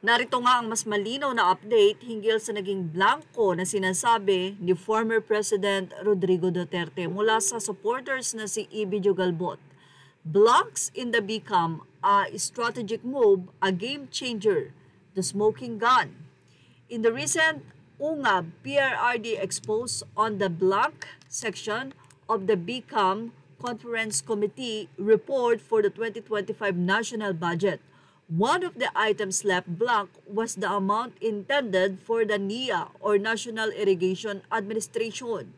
Narito nga ang mas malinaw na update hinggil sa naging blanko na sinasabi ni former President Rodrigo Duterte mula sa supporters na si E.B. Jugalbot. Blanks in the BCAM, a strategic move, a game changer, the smoking gun. In the recent UNGAB PRRD expose on the blank section of the BCAM Conference Committee report for the 2025 national budget, one of the items left blank was the amount intended for the NIA or National Irrigation Administration.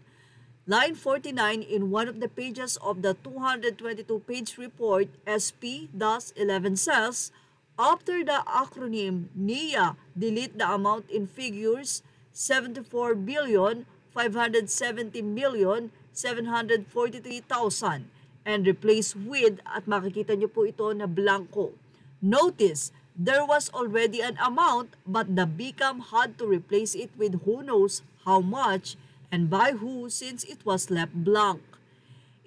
Line 49 in one of the pages of the 222-page report SP-11 says, after the acronym NIA, delete the amount in figures 74 billion 570 million 743,000 and replace with, at makikita niyo po ito na blanco. Notice, there was already an amount but the BCAM had to replace it with who knows how much and by who since it was left blank.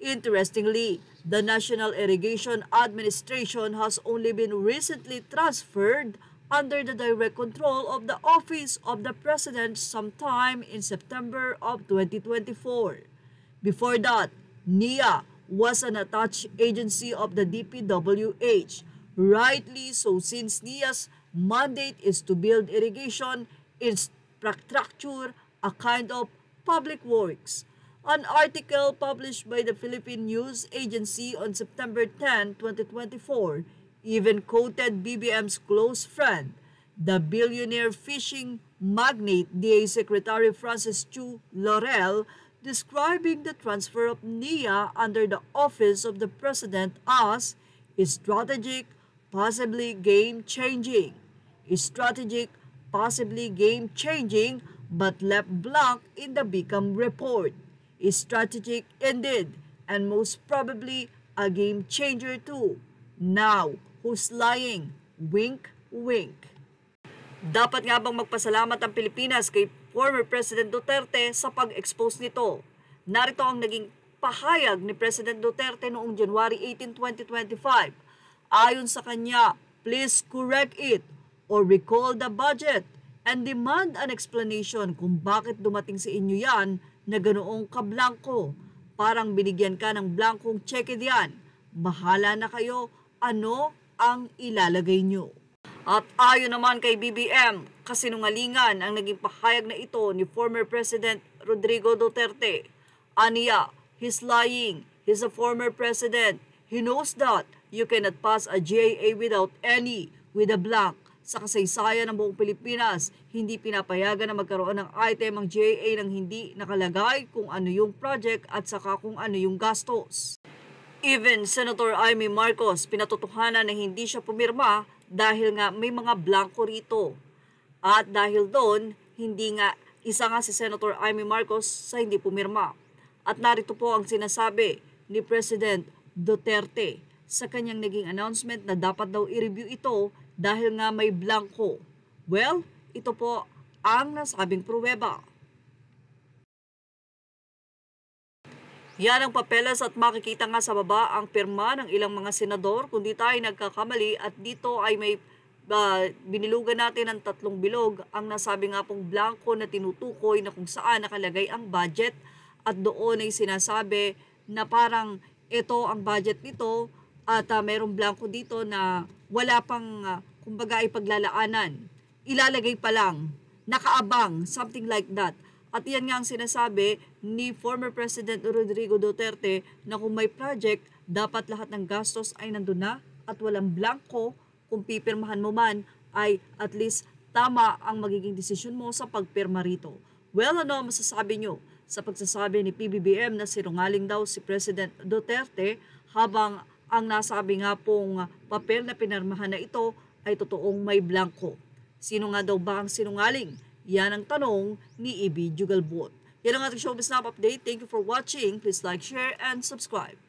Interestingly, the National Irrigation Administration has only been recently transferred under the direct control of the Office of the President sometime in September of 2024. Before that, NIA was an attached agency of the DPWH. Rightly so, since NIA's mandate is to build irrigation infrastructure, a kind of public works. An article published by the Philippine News Agency on September 10, 2024, even quoted BBM's close friend, the billionaire fishing magnate DA Secretary Francis Chu Laurel, describing the transfer of NIA under the Office of the President as strategic, possibly game-changing. Strategic, possibly game-changing, but left blank in the BCAM report. Strategic indeed, and most probably a game-changer too. Now, who's lying? Wink, wink. Dapat nga bang magpasalamat ang Pilipinas kay former President Duterte sa pag-expose nito? Narito ang naging pahayag ni President Duterte noong January 18, 2025. Ayon sa kanya, please correct it or recall the budget and demand an explanation kung bakit dumating sa inyo yan na ganoong kablangko. Parang binigyan ka ng blankong cheque diyan. Bahala na kayo ano ang ilalagay nyo. At ayon naman kay BBM, kasinungalingan ang naging pahayag na ito ni former President Rodrigo Duterte. Aniya, he's lying. He's a former president. He knows that you cannot pass a GIA without any, with a blank. Sa kasaysayan ng buong Pilipinas, hindi pinapayagan na magkaroon ng item ang GIA nang hindi nakalagay kung ano yung project at saka kung ano yung gastos. Even Senator Amy Marcos pinatotohanan na hindi siya pumirma dahil nga may mga blanco rito. At dahil doon, hindi nga isa nga si Senator Amy Marcos sa hindi pumirma. At narito po ang sinasabi ni President Duterte sa kanyang naging announcement na dapat daw i-review ito dahil nga may blanco. Well, ito po ang nasabing pruweba. Yan ang papeles at makikita nga sa baba ang pirma ng ilang mga senador. Kung di tayo nagkakamali at dito ay may binilugan natin ng 3 bilog ang nasabi nga pong blanco na tinutukoy na kung saan nakalagay ang budget at doon ay sinasabi na parang ito ang budget nito at mayroong blanco dito na wala pang kumbaga ay paglalaanan. Ilalagay pa lang, nakaabang, something like that. At yan nga ang sinasabi ni former President Rodrigo Duterte na kung may project, dapat lahat ng gastos ay nandun na at walang blanco. Kung pipirmahan mo man ay at least tama ang magiging desisyon mo sa pagpirma rito. Well, ano ang masasabi nyo sa pagsasabi ni PBBM na sinungaling daw si President Duterte habang ang nasabi nga pong papel na pinirmahan na ito ay totoong may blanco? Sino nga daw ba ang sinungaling? Yan ang tanong ni E.B. Jugalbot. Yan ang ating showbiz snap update. Thank you for watching. Please like, share, and subscribe.